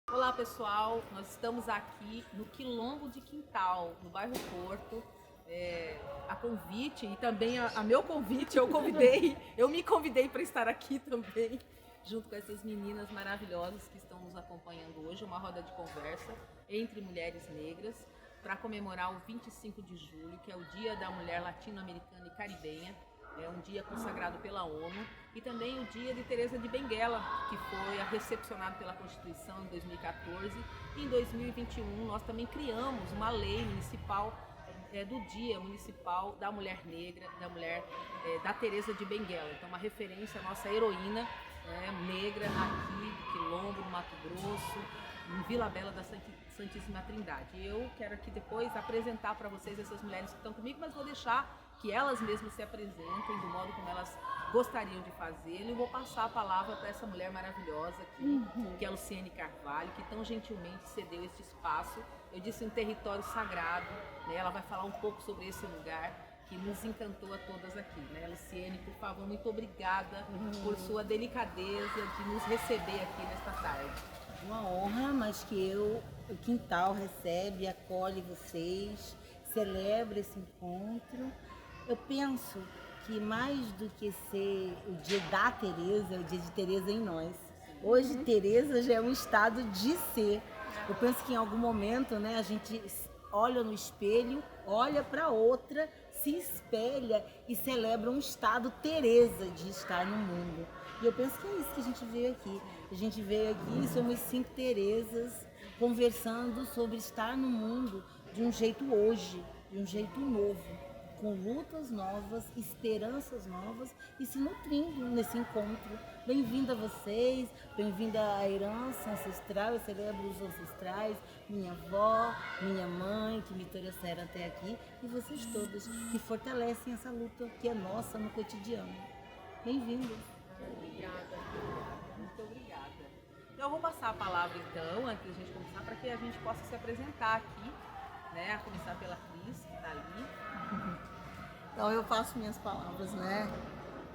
Olá pessoal, nós estamos aqui no Quilombo de Quintal, no bairro Porto. A convite e também a meu convite, eu me convidei para estar aqui também, junto com essas meninas maravilhosas que estão nos acompanhando hoje, uma roda de conversa entre mulheres negras para comemorar o 25 de julho, que é o Dia da Mulher Latino-Americana e Caribenha. É um dia consagrado pela ONU, e também o dia de Teresa de Benguela, que foi recepcionado pela Constituição em 2014. E em 2021 nós também criamos uma lei municipal do Dia Municipal da Mulher Negra, da Teresa de Benguela. Então, uma referência à nossa heroína negra aqui do Quilombo, no Mato Grosso, em Vila Bela da Santíssima Trindade. E eu quero aqui depois apresentar para vocês essas mulheres que estão comigo, mas vou deixar que elas mesmas se apresentem do modo como elas gostariam de fazê-lo, e vou passar a palavra para essa mulher maravilhosa aqui, que é a Luciene Carvalho, que tão gentilmente cedeu este espaço. Eu disse um território sagrado, né? Ela vai falar um pouco sobre esse lugar que nos encantou a todas aqui, né? Luciene, por favor, muito obrigada por sua delicadeza de nos receber aqui nesta tarde. Uma honra, mas que o Quintal recebe, acolhe vocês, celebra esse encontro. Eu penso que mais do que ser o dia da Teresa, é o dia de Teresa em nós. Hoje, Teresa já é um estado de ser. Eu penso que em algum momento, né, a gente olha no espelho, olha para outra, se espelha e celebra um estado Teresa de estar no mundo. E eu penso que é isso que a gente veio aqui. A gente veio aqui e somos 5 Teresas conversando sobre estar no mundo de um jeito hoje, de um jeito novo, com lutas novas, esperanças novas e se nutrindo nesse encontro. Bem-vinda a vocês, bem-vinda à herança ancestral. Eu celebro os ancestrais, minha avó, minha mãe, que me trouxeram até aqui, e vocês todas que fortalecem essa luta que é nossa no cotidiano. Bem-vindos. Obrigada, muito obrigada. Então, eu vou passar a palavra então, antes de a gente começar, para que a gente possa se apresentar aqui, né? A começar pela Cris, que está ali. Então eu faço minhas palavras, né?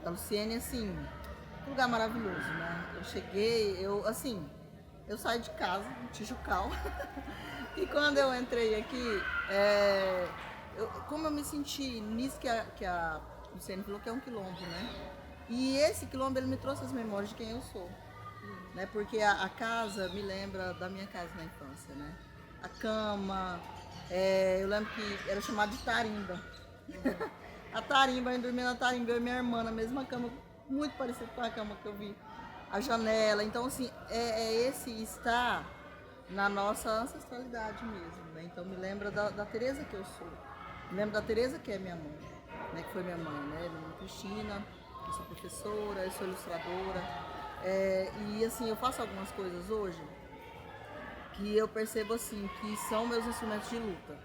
Da Luciene, assim, um lugar maravilhoso, né? Eu cheguei, eu saí de casa, no Tijucal, e quando eu entrei aqui, como eu me senti nisso que a Luciene falou, que é um quilombo, né? E esse quilombo, ele me trouxe as memórias de quem eu sou, né? Porque a casa me lembra da minha casa na infância, né? A cama, eu lembro que era chamado de tarimba. A tarimba, eu dormia na tarimba, eu e minha irmã na mesma cama, muito parecido com a cama que eu vi. A janela, então assim, esse estar na nossa ancestralidade mesmo, né? Então me lembra da Teresa que eu sou, me lembra da Teresa que é minha mãe, né? Que foi minha mãe, né? Minha mãe Cristina, eu sou professora, eu sou ilustradora, e assim, eu faço algumas coisas hoje que eu percebo assim, que são meus instrumentos de luta,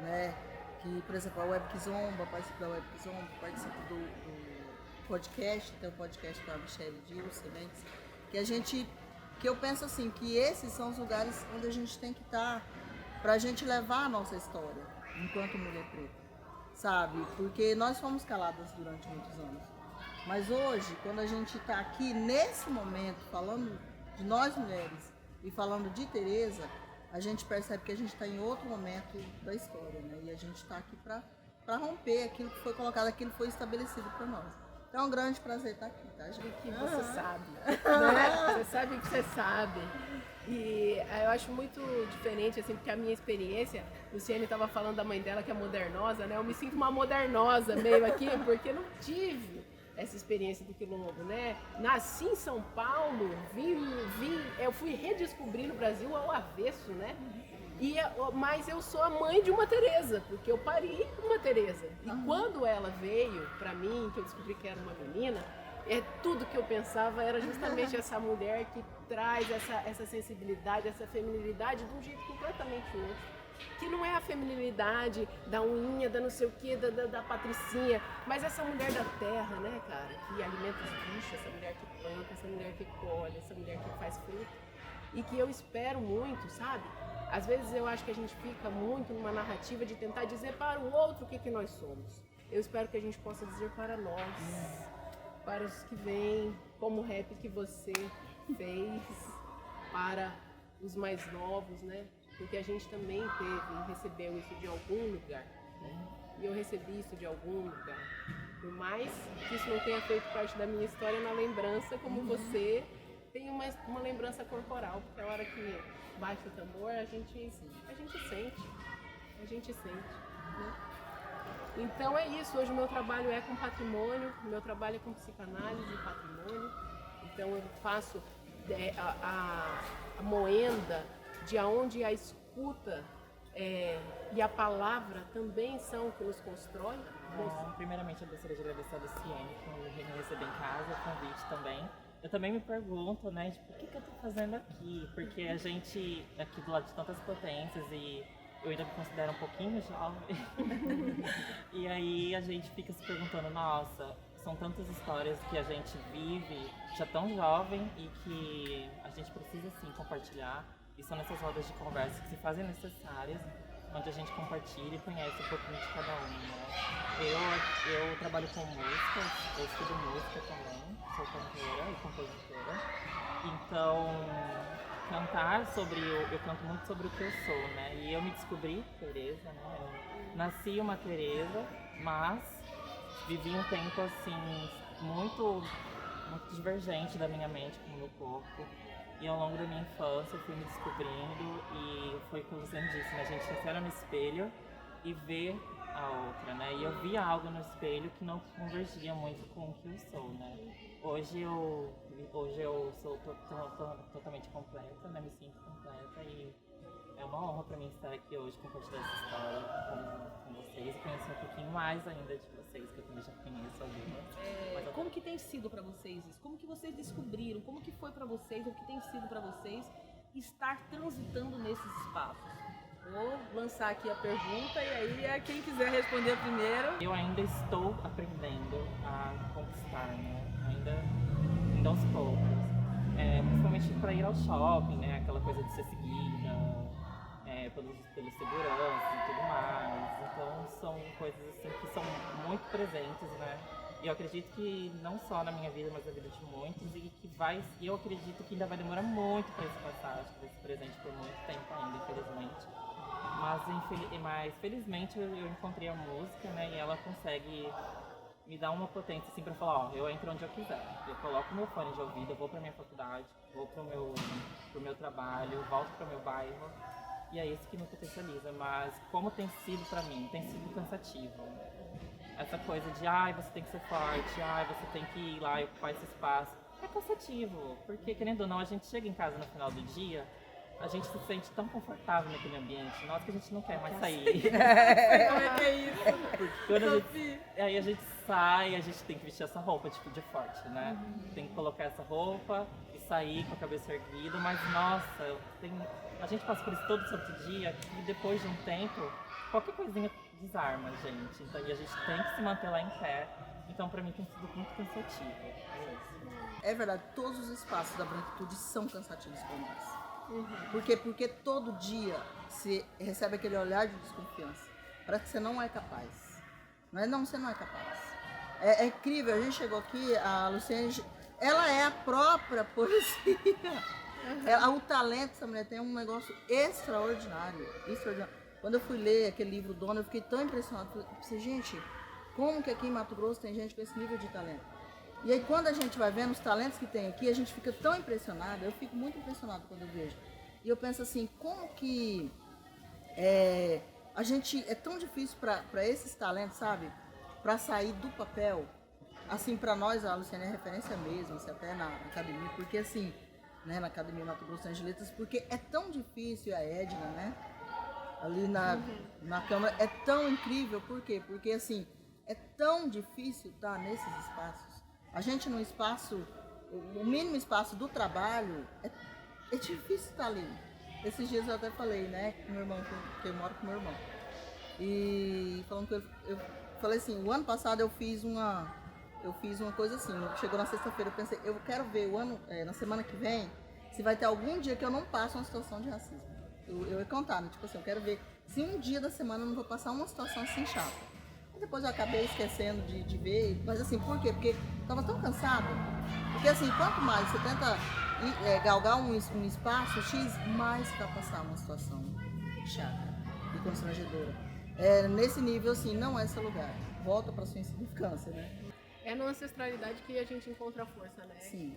né? Que, por exemplo, a Web Kizomba, participo da Web Kizomba, participo do podcast, tem um podcast com a Michelle Dil Sementes, que eu penso assim, que esses são os lugares onde a gente tem que estar pra gente levar a nossa história, enquanto mulher preta, sabe? Porque nós fomos caladas durante muitos anos. Mas hoje, quando a gente está aqui, nesse momento, falando de nós mulheres e falando de Teresa, a gente percebe que a gente está em outro momento da história, né? E a gente está aqui para romper aquilo que foi colocado, aquilo que foi estabelecido para nós. Então é um grande prazer estar aqui, tá, gente? Que você sabe, né? Você sabe que você sabe. E eu acho muito diferente, assim, porque a minha experiência, Luciene estava falando da mãe dela que é modernosa, né? Eu me sinto uma modernosa meio aqui, porque eu não tive essa experiência do quilombo, né? Nasci em São Paulo, eu fui redescobrir no Brasil ao avesso, né? Mas eu sou a mãe de uma Teresa, porque eu pari uma Teresa. E quando ela veio pra mim, que eu descobri que era uma menina, tudo que eu pensava era justamente essa mulher que traz essa sensibilidade, essa feminilidade de um jeito completamente outro. Que não é a feminilidade da unhinha, da não sei o que, da patricinha, mas essa mulher da terra, né, cara, que alimenta os bichos, essa mulher que planta, essa mulher que colhe, essa mulher que faz fruto. E que eu espero muito, sabe? Às vezes eu acho que a gente fica muito numa narrativa de tentar dizer para o outro o que nós somos. Eu espero que a gente possa dizer para nós, para os que vêm, como o rap que você fez, para os mais novos, né? Porque a gente também recebeu isso de algum lugar, né? E eu recebi isso de algum lugar. Por mais que isso não tenha feito parte da minha história na lembrança, como você tem uma lembrança corporal, porque a hora que bate o tambor, a gente sente. A gente sente, né? Então é isso, hoje o meu trabalho é com patrimônio, o meu trabalho é com psicanálise e patrimônio. Então eu faço a moenda de onde a escuta e a palavra também são o que nos constrói. Bom, primeiramente eu gostaria de agradecer a Luciene por me receber em casa, o convite também. Eu também me pergunto, né, de por que eu tô fazendo aqui? Porque a gente, aqui do lado de tantas potências, e eu ainda me considero um pouquinho jovem, e aí a gente fica se perguntando, nossa, são tantas histórias que a gente vive já tão jovem e que a gente precisa sim compartilhar. E são nessas rodas de conversa que se fazem necessárias, onde a gente compartilha e conhece um pouquinho de cada um, né? Eu trabalho com música, eu estudo música também, sou cantora e compositora. Então, eu canto muito sobre o que eu sou, né? E eu me descobri Teresa, né? Eu nasci uma Teresa, mas vivi um tempo assim, muito divergente da minha mente com o meu corpo. E ao longo da minha infância eu fui me descobrindo e foi o que você disse, né? A gente se olha no espelho e vê a outra, né? E eu via algo no espelho que não convergia muito com o que eu sou, né? Hoje eu sou totalmente completa, né? Me sinto completa e é uma honra para mim estar aqui hoje compartilhar essa história com vocês e conhecer um pouquinho mais ainda de vocês, que eu também já conheço algumas. Como que tem sido para vocês isso? Como que vocês descobriram? Como que foi para vocês? O que tem sido para vocês estar transitando nesses espaços? Vou lançar aqui a pergunta e aí quem quiser responder primeiro. Eu ainda estou aprendendo a conquistar, né? Ainda aos poucos. Principalmente para ir ao shopping, né? Aquela coisa de ser seguida pelos seguranças e tudo mais. Então são coisas assim que são muito presentes, né? E eu acredito que não só na minha vida, mas na vida de muitos, e eu acredito que ainda vai demorar muito para isso passar. Acho que vai ser presente por muito tempo ainda, infelizmente. Mas felizmente eu encontrei a música, né? E ela consegue me dar uma potência assim para falar, ó, eu entro onde eu quiser. Eu coloco meu fone de ouvido, eu vou para minha faculdade, vou pro meu trabalho, volto para o meu bairro. E é isso que me potencializa. Mas como tem sido para mim, tem sido cansativo. Essa coisa de, você tem que ser forte, você tem que ir lá e ocupar esse espaço. É cansativo, porque querendo ou não, a gente chega em casa no final do dia, a gente se sente tão confortável naquele ambiente, nossa, que a gente não quer mais sair. Como é que é isso? Porque quando a gente sai, a gente tem que vestir essa roupa tipo de forte, né? Tem que colocar essa roupa e sair com a cabeça erguida, mas nossa, a gente passa por isso todo santo dia, e depois de um tempo, qualquer coisinha desarma a gente. Então, e a gente tem que se manter lá em pé. Então, pra mim, tem sido muito cansativo. É isso. É verdade, todos os espaços da branquitude são cansativos para nós. Por quê? Porque todo dia você recebe aquele olhar de desconfiança. Parece que você não é capaz. Você não é capaz. É incrível, a gente chegou aqui, a Luciene, ela é a própria poesia. O talento dessa mulher tem um negócio extraordinário. Quando eu fui ler aquele livro Dona, eu fiquei tão impressionada. Eu pensei, gente, como que aqui em Mato Grosso tem gente com esse nível de talento? E aí quando a gente vai vendo os talentos que tem aqui, a gente fica tão impressionado. Eu fico muito impressionado quando eu vejo. E eu penso assim, como que a gente é tão difícil para esses talentos, sabe? Para sair do papel. Assim, para nós, a Luciene é referência mesmo, assim, até na academia, porque assim, né, na Academia Mato Grosso de Letras, porque é tão difícil, a Edna, né? Ali na Câmara, é tão incrível, por quê? Porque assim, é tão difícil estar nesses espaços. A gente no espaço, o mínimo espaço do trabalho, é difícil estar ali. Esses dias eu até falei, né, com meu irmão, porque eu moro com meu irmão. E falando com ele, eu falei assim, o ano passado eu fiz uma coisa assim, chegou na sexta-feira, eu pensei, eu quero ver na semana que vem, se vai ter algum dia que eu não passo uma situação de racismo. Eu ia contar, né? Tipo assim, eu quero ver se um dia da semana eu não vou passar uma situação assim chata. E depois eu acabei esquecendo de ver, mas assim, por quê? Porque eu tava tão cansada. Porque assim, quanto mais você tenta galgar um espaço X, mais para passar uma situação chata e constrangedora. Nesse nível, assim, não é seu lugar. Volta para sua insignificância, né? É na ancestralidade que a gente encontra a força, né? Sim.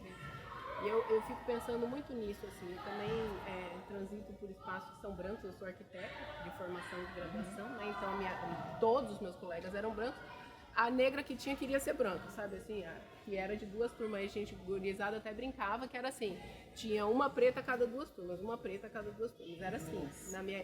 E eu fico pensando muito nisso, assim. Eu também transito por espaços que são brancos. Eu sou arquiteta de formação de graduação, né? Então todos os meus colegas eram brancos. A negra que tinha queria ser branca, sabe assim? Que era de 2 turmas, a gente gurizada até brincava, que era assim, tinha uma preta a cada 2 turmas, uma preta a cada 2 turmas. Era assim,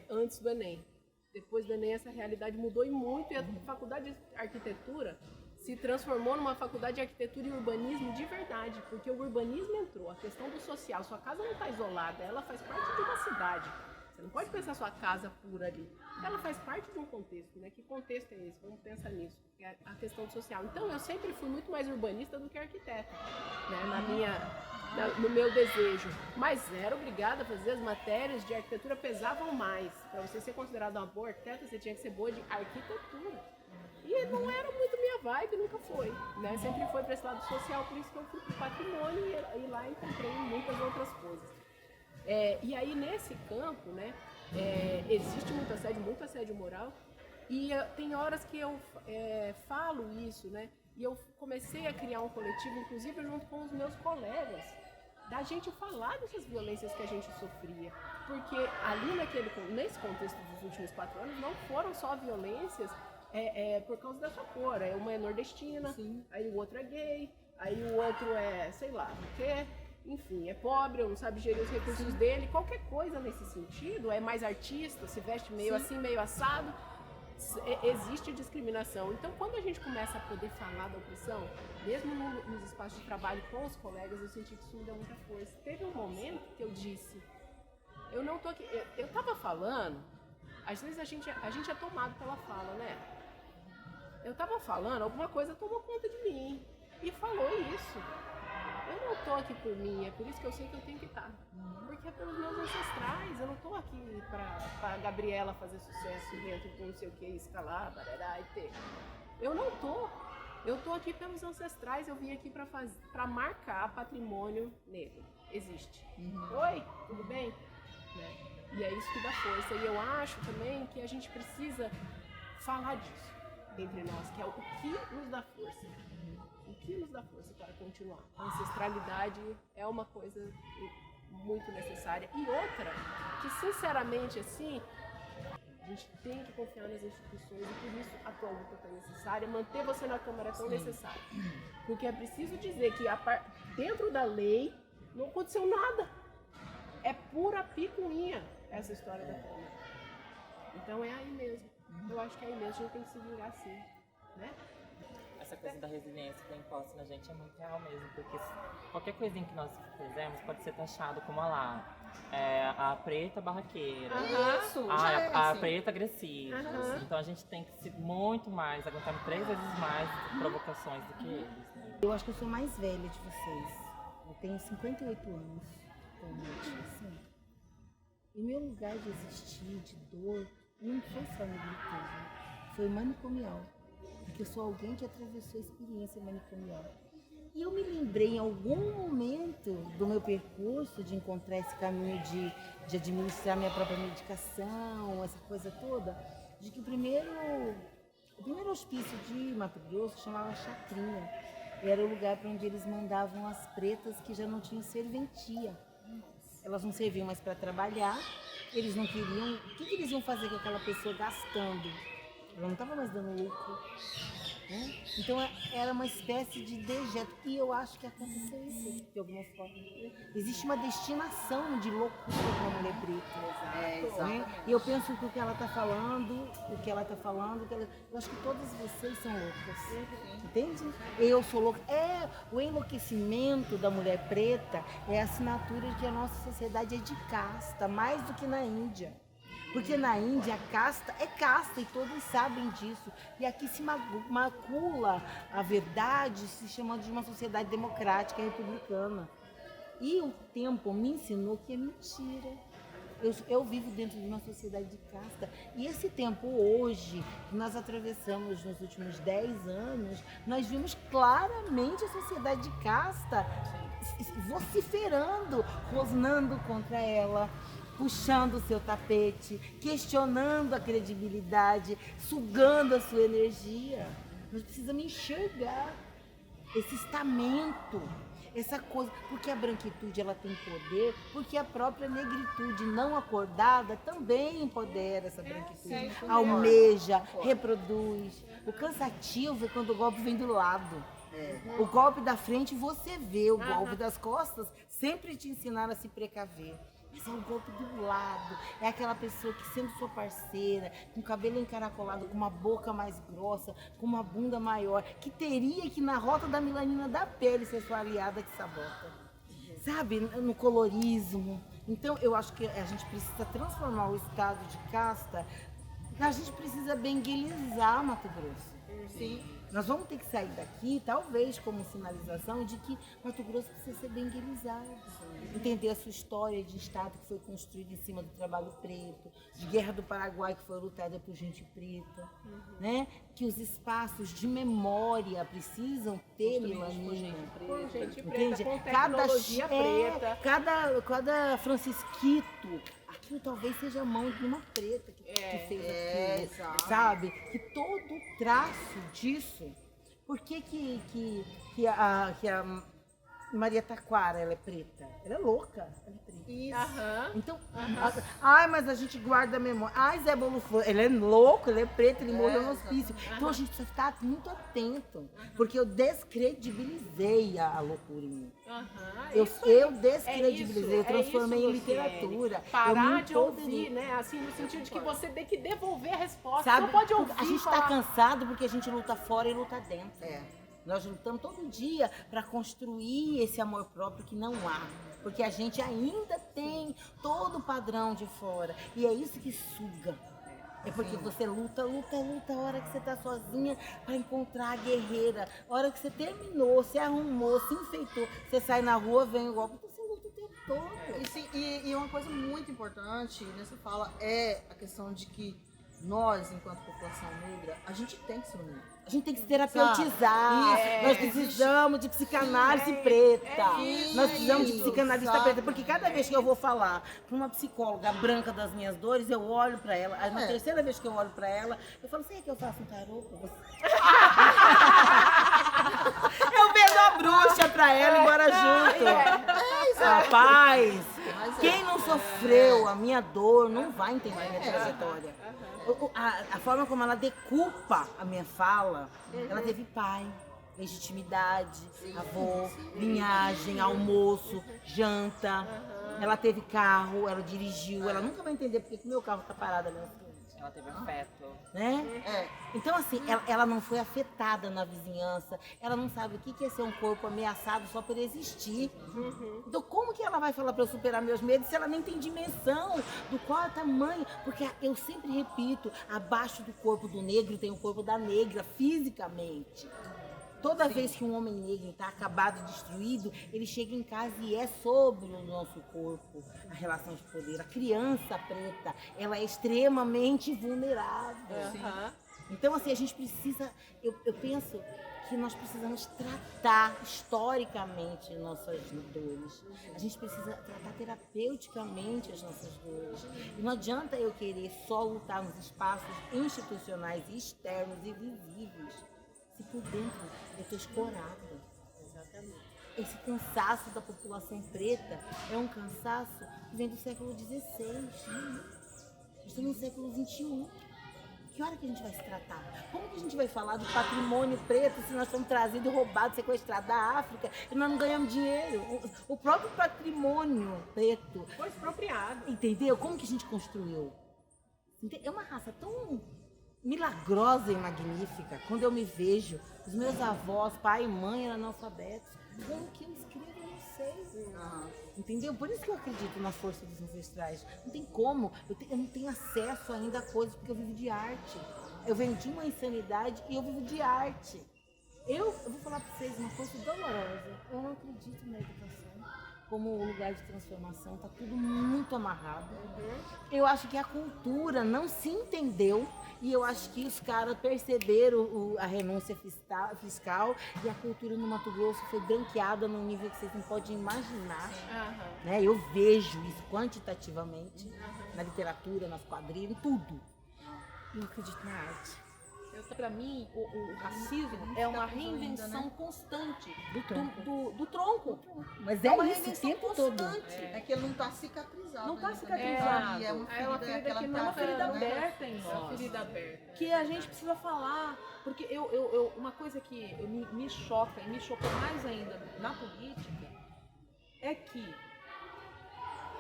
antes do Enem. Depois do Enem essa realidade mudou e muito, e a faculdade de arquitetura se transformou numa faculdade de arquitetura e urbanismo de verdade, porque o urbanismo entrou, a questão do social, sua casa não está isolada, ela faz parte de uma cidade. Você não pode pensar sua casa pura ali. Ela faz parte de um contexto, né? Que contexto é esse? Vamos pensar nisso. É a questão social. Então, eu sempre fui muito mais urbanista do que arquiteta, né? No meu desejo. Mas era obrigada a fazer as matérias de arquitetura pesavam mais. Para você ser considerada uma boa arquiteta, você tinha que ser boa de arquitetura. E não era muito minha vibe, nunca foi. Né? Sempre foi para esse lado social, por isso que eu fui para o patrimônio e lá encontrei muitas outras coisas. E aí nesse campo, né, existe muito assédio moral, e tem horas que eu falo isso, né, e eu comecei a criar um coletivo, inclusive junto com os meus colegas, da gente falar dessas violências que a gente sofria, porque ali nesse contexto dos últimos 4 anos não foram só violências por causa da sua cor, uma é nordestina, sim, aí o outro é gay, aí o outro é, sei lá, o quê? Enfim, é pobre, ou não sabe gerir os recursos dele, qualquer coisa nesse sentido, é mais artista, se veste meio assim, meio assado, existe discriminação. Então, quando a gente começa a poder falar da opressão, mesmo nos espaços de trabalho com os colegas, eu senti que isso me deu muita força. Teve um momento que eu disse, eu não tô aqui, eu tava falando, às vezes a gente é tomado pela fala, né? Eu tava falando, alguma coisa tomou conta de mim e falou isso. Eu não tô aqui por mim, é por isso que eu sei que eu tenho que estar. Porque é pelos meus ancestrais, eu não tô aqui pra Gabriela fazer sucesso dentro de não sei o que, escalar, barará e ter. Eu não tô. Eu tô aqui pelos ancestrais, eu vim aqui pra marcar patrimônio negro. Existe. Oi, tudo bem? Né? E é isso que dá força. E eu acho também que a gente precisa falar disso entre nós, que é o que nos dá força. O que nos dá força para continuar? A ancestralidade é uma coisa muito necessária. E outra, que sinceramente assim, a gente tem que confiar nas instituições e por isso a tua luta é tão necessária, manter você na Câmara é tão necessário. Porque é preciso dizer que dentro da lei não aconteceu nada. É pura picuinha essa história da Câmara. Então é aí mesmo. Eu acho que é aí mesmo, a gente tem que se vingar assim, né? Essa coisa da resiliência que é imposta na gente é muito real mesmo, porque qualquer coisinha que nós fizermos pode ser taxado como a preta barraqueira, Isso, a preta agressiva. Então a gente tem que ser muito mais, aguentar 3 vezes mais provocações do que eles. Né? Eu acho que eu sou mais velha de vocês. Eu tenho 58 anos atualmente, assim. E meu lugar de existir, de dor, não foi só negritude, foi manicomial. Porque eu sou alguém que atravessou a experiência manicomial. E eu me lembrei em algum momento do meu percurso de encontrar esse caminho de administrar minha própria medicação, essa coisa toda, de que o primeiro hospício de Mato Grosso chamava Chacrinha. Era o lugar para onde eles mandavam as pretas que já não tinham serventia. Elas não serviam mais para trabalhar, eles não queriam... O que eles iam fazer com aquela pessoa gastando? Ela não estava mais dando lucro. Né? Então era uma espécie de dejeto. E eu acho que aconteceu isso de alguma forma. Existe uma destinação de loucura para uma mulher preta. Né? E eu penso que o que ela está falando, eu acho que todas vocês são loucas. Entende? Eu sou louca. O enlouquecimento da mulher preta é a assinatura de que a nossa sociedade é de casta, mais do que na Índia. Porque na Índia a casta é casta e todos sabem disso. E aqui se macula a verdade se chamando de uma sociedade democrática e republicana. E o tempo me ensinou que é mentira. Eu vivo dentro de uma sociedade de casta. E esse tempo hoje, que nós atravessamos nos últimos 10 anos, nós vimos claramente a sociedade de casta vociferando, rosnando contra ela, puxando o seu tapete, questionando a credibilidade, sugando a sua energia. Nós precisamos enxergar esse estamento, essa coisa, porque a branquitude ela tem poder, porque a própria negritude não acordada também empodera essa branquitude, almeja, reproduz. O cansativo é quando o golpe vem do lado. O golpe da frente você vê, o golpe das costas sempre te ensinaram a se precaver. Mas é o golpe do lado, é aquela pessoa que sendo sua parceira, com o cabelo encaracolado, com uma boca mais grossa, com uma bunda maior, que teria que na rota da melanina da pele ser sua aliada que sabota. Sabe, no colorismo. Então eu acho que a gente precisa transformar o estado de casta, a gente precisa benguelizar Mato Grosso. Sim. Nós vamos ter que sair daqui, talvez como sinalização de que Mato Grosso precisa ser benguelizado. Entender a sua história de estado que foi construído em cima do trabalho preto, de Guerra do Paraguai que foi lutada por gente preta, né? Que os espaços de memória precisam ter melanina. Com gente preta, Entende? com tecnologia preta. Cada francisquito, aquilo talvez seja a mão de uma preta que fez aquilo, exato. sabe? Que todo o traço disso, por que a Maria Taquara, ela é preta? Ela é louca, ela é preta. Isso. Então, ai, mas a gente guarda a memória. Ai, Zé Bolo Flor, ele é louco, ele é preto, ele morreu no hospício. Então a gente precisa ficar muito atento, porque eu descredibilizei a loucura em mim. Eu descredibilizei, eu transformei em literatura. Parar de ouvir, né? Assim, no sentido de que você tem que devolver a resposta. Você não pode ouvir. A gente está cansado porque a gente luta fora e luta dentro. Nós lutamos todo dia para construir esse amor próprio que não há. Porque a gente ainda tem todo o padrão de fora. E é isso que suga. É porque você luta, a hora que você tá sozinha para encontrar a guerreira. A hora que você terminou, se arrumou, se enfeitou, você sai na rua, vem o golpe, então você luta o tempo todo. E uma coisa muito importante nessa fala é a questão de que nós, enquanto população negra, a gente tem que se unir. A gente tem que se terapeutizar. Nós precisamos de psicanálise preta. Nós precisamos de psicanalista preta. Porque cada vez que eu vou falar para uma psicóloga branca das minhas dores, eu olho para ela. Aí na terceira vez que eu olho para ela, eu falo, você quer que eu faça um tarô pra você? Eu vendo a bruxa para ela, embora junto. Rapaz, quem não sofreu a minha dor não vai entender a minha trajetória. A forma como ela decupa a minha fala, ela teve pai, legitimidade, avô, linhagem, almoço, janta, ela teve carro, ela dirigiu, ela nunca vai entender porque que meu carro tá parado ali na frente. Ela teve afeto. Né? Então, assim, ela não foi afetada na vizinhança, ela não sabe o que é ser um corpo ameaçado só por existir. Então, como que ela vai falar para eu superar meus medos se ela nem tem dimensão do qual é o tamanho? Porque eu sempre repito, abaixo do corpo do negro tem o corpo da negra, fisicamente. Toda vez que um homem negro está acabado, destruído, ele chega em casa e é sobre o nosso corpo a relação de poder. A criança preta, ela é extremamente vulnerável. Então, assim, a gente precisa... Eu penso que nós precisamos tratar historicamente nossas dores. A gente precisa tratar terapeuticamente as nossas dores. E não adianta eu querer só lutar nos espaços institucionais externos e visíveis. Se por dentro eu estou escorada. Exatamente. Esse cansaço da população preta é um cansaço que vem do século XVI. Nós estamos no século XXI. Que hora que a gente vai se tratar? Como que a gente vai falar do patrimônio preto se nós somos trazidos, roubados, sequestrados da África e nós não ganhamos dinheiro? O próprio patrimônio preto foi expropriado. Entendeu? Como que a gente construiu? É uma raça tão milagrosa e magnífica. Quando eu me vejo, os meus avós, pai e mãe eram analfabetos. Como que eu escrevo, eu não sei. Entendeu? Por isso que eu acredito na força dos ancestrais. Não tem como. Eu não tenho acesso ainda a coisas porque eu vivo de arte. Eu vendi uma insanidade e eu vivo de arte. Eu vou falar para vocês uma coisa dolorosa. Eu não acredito na educação como lugar de transformação. Está tudo muito amarrado. Eu acho que a cultura não se entendeu E eu acho que os caras perceberam a renúncia fiscal e a cultura no Mato Grosso foi branqueada num nível que vocês não podem imaginar. Né? Eu vejo isso quantitativamente na literatura, nas quadrilhas, em tudo. Eu acredito na arte. Para mim, o racismo é uma reinvenção constante Do tronco. do tronco. Mas É é uma isso o reinvenção tempo todo. constante. É que ele não tá cicatrizado. Não tá ainda, cicatrizado. E é uma É uma ferida, ferida aquela que É não uma marca, ferida né? aberta em Uma nós. ferida aberta. Que a gente precisa falar, porque uma coisa que me choca e me chocou mais ainda na política é que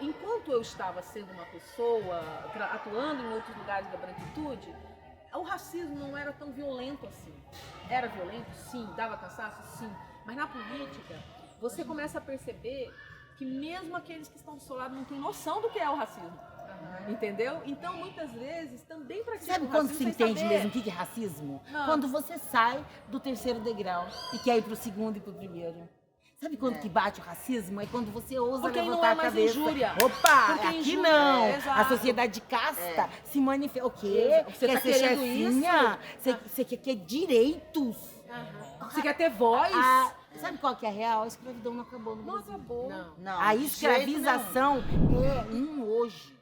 enquanto eu estava sendo uma pessoa atuando em outros lugares da branquitude, o racismo não era tão violento assim. Era violento? Sim. Dava cansaço? Sim. Mas na política, você começa a perceber que mesmo aqueles que estão do seu lado não têm noção do que é o racismo. Entendeu? Então, muitas vezes, também praticam Sabe o quando racismo se sem entende saber. mesmo o que é racismo? Ah. Quando você sai do terceiro degrau e quer ir pro segundo e pro primeiro. Sabe quando que bate o racismo? É quando você ousa Porque aí não levantar é a mais cabeça. injúria. Opa, Porque aqui injúria, não. exato. A sociedade de casta se manifesta. O quê? Você quer tá ser querendo chefinha? Você quer direitos? Você quer ter voz? Sabe qual que é a real? A escravidão não acabou no Não Brasil. acabou. Não, A de jeito nenhum. escravização é um hoje.